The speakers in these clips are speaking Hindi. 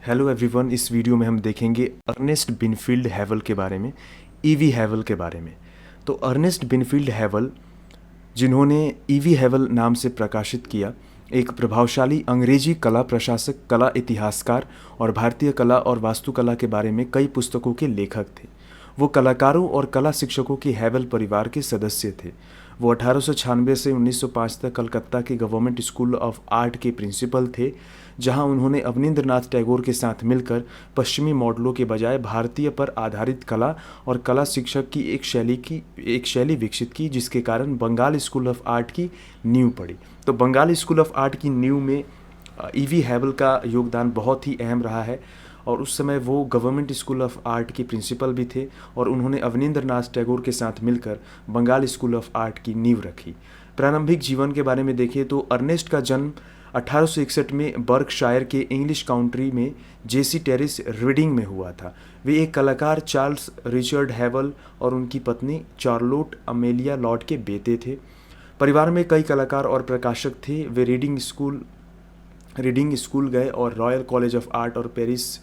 Hello everyone. इस वीडियो में हम देखेंगे अर्नेस्ट बिनफील्ड हैवल के बारे में, ईवी हैवल के बारे में। तो अर्नेस्ट बिनफील्ड हैवल, जिन्होंने ईवी हैवल नाम से प्रकाशित किया, एक प्रभावशाली अंग्रेजी कला प्रशासक, कला इतिहासकार और भारतीय कला और वास्तुकला के बारे में कई पुस्तकों के लेखक थे। वो कलाकारों और कला शिक्षकों के हैवल परिवार के सदस्य थे। वो 1896 से 1905 तक कलकत्ता के गवर्नमेंट स्कूल ऑफ आर्ट के प्रिंसिपल थे, जहां उन्होंने अवनींद्रनाथ टैगोर के साथ मिलकर पश्चिमी मॉडलों के बजाय भारतीय पर आधारित कला और कला शिक्षक की एक शैली विकसित की, जिसके कारण बंगाल स्कूल ऑफ आर्ट की नींव पड़ी। तो बंगाल स्कूल ऑफ आर्ट की नींव में ईवी हैवल का योगदान बहुत ही अहम रहा है, और उस समय वो गवर्नमेंट स्कूल ऑफ आर्ट के प्रिंसिपल भी थे, और उन्होंने अवनींद्रनाथ टैगोर के साथ मिलकर बंगाल स्कूल ऑफ आर्ट की नींव रखी। प्रारंभिक जीवन के बारे में देखें तो अर्नेस्ट का जन्म 1861 में बर्कशायर के इंग्लिश काउंटी में जेसी टेरिस रीडिंग में हुआ था। वे एक कलाकार चार्ल्स रिचर्ड हैवल और उनकी पत्नी चार्लोट अमेलिया लॉर्ड के बेटे थे। परिवार में कई कलाकार और प्रकाशक थे। वे रीडिंग स्कूल गए और रॉयल कॉलेज ऑफ आर्ट और पेरिस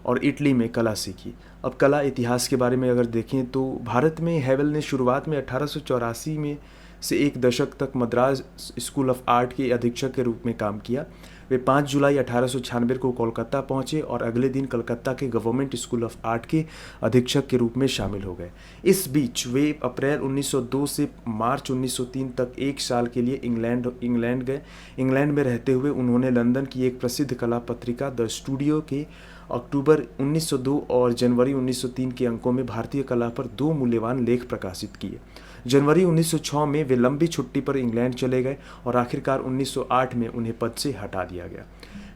और इटली में कला सीखी। अब कला इतिहास के बारे में अगर देखें तो भारत में हैवल ने शुरुआत में 1884 में से एक दशक तक मद्रास स्कूल ऑफ आर्ट के अधीक्षक के रूप में काम किया। वे 5 जुलाई 1896 को कोलकाता पहुंचे और अगले दिन कलकत्ता के गवर्नमेंट स्कूल ऑफ आर्ट के अधीक्षक के रूप में शामिल हो गए। इस बीच वे अप्रैल 1902 से मार्च 1903 तक एक साल के लिए इंग्लैंड गए। इंग्लैंड में रहते हुए उन्होंने लंदन की एक प्रसिद्ध कला पत्रिका द स्टूडियो के अक्टूबर 1902 और जनवरी 1903 के अंकों में भारतीय कला पर 2 मूल्यवान लेख प्रकाशित किए। जनवरी 1906 में वे लंबी छुट्टी पर इंग्लैंड चले गए और आखिरकार 1908 में उन्हें पद से हटा दिया गया।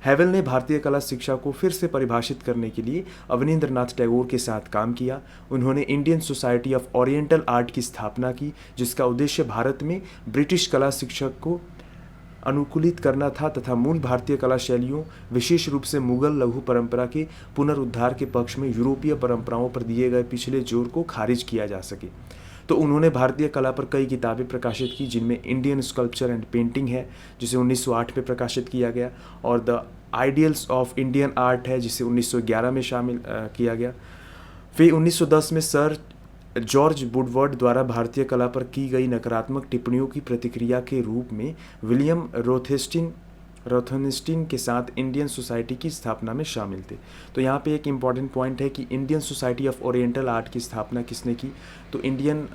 हैवल ने भारतीय कला शिक्षा को फिर से परिभाषित करने के लिए अवनींद्रनाथ टैगोर के साथ काम किया। उन्होंने Indian society of oriental art की स्थापना की, जिसका उद्देश्य भारत में ब्रिटिश कला शिक्षक को अनुकूलित करना था तथा मूल भारतीय कला शैलियों, विशेष रूप से मुगल लघु परंपरा के पुनरुद्धार के पक्ष में यूरोपीय परंपराओं पर दिए गए पिछले जोर को खारिज किया जा सके। तो उन्होंने भारतीय कला पर कई किताबें प्रकाशित की, जिनमें इंडियन स्कल्पचर एंड पेंटिंग है, जिसे 1908 में प्रकाशित किया गया, और the ideals of Indian art है, जिसे 1911 में शामिल किया गया। फिर 1910 में सर जॉर्ज वुडवर्ड द्वारा भारतीय कला पर की गई नकारात्मक टिप्पणियों की प्रतिक्रिया के रूप में विलियम रोथेनस्टीन के साथ इंडियन सोसाइटी की स्थापना में शामिल थे। तो यहाँ पे एक इम्पॉर्टेंट पॉइंट है कि Indian society of oriental art की स्थापना किसने की, तो Indian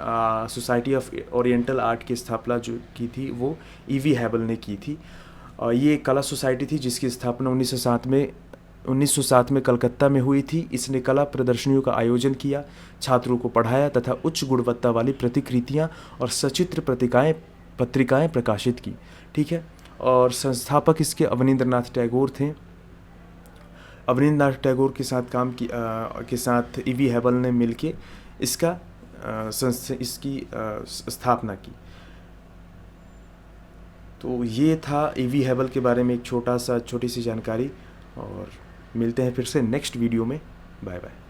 society of oriental art की स्थापना जो की थी वो ईवी हैवल ने की थी। ये कला सोसाइटी थी जिसकी स्थापना 1907 में कलकत्ता में हुई थी। इसने कला प्रदर्शनियों का आयोजन किया, छात्रों को पढ़ाया तथा उच्च गुणवत्ता वाली प्रतिकृतियाँ और सचित्र पत्रिकाएँ प्रकाशित की। ठीक है, और संस्थापक इसके अवनींद्रनाथ टैगोर थे। अवनींद्रनाथ टैगोर के साथ के साथ ईवी हैवल ने मिलके इसकी स्थापना की। तो ये था ईवी हैवल के बारे में एक छोटी सी जानकारी, और मिलते हैं फिर से नेक्स्ट वीडियो में। Bye bye.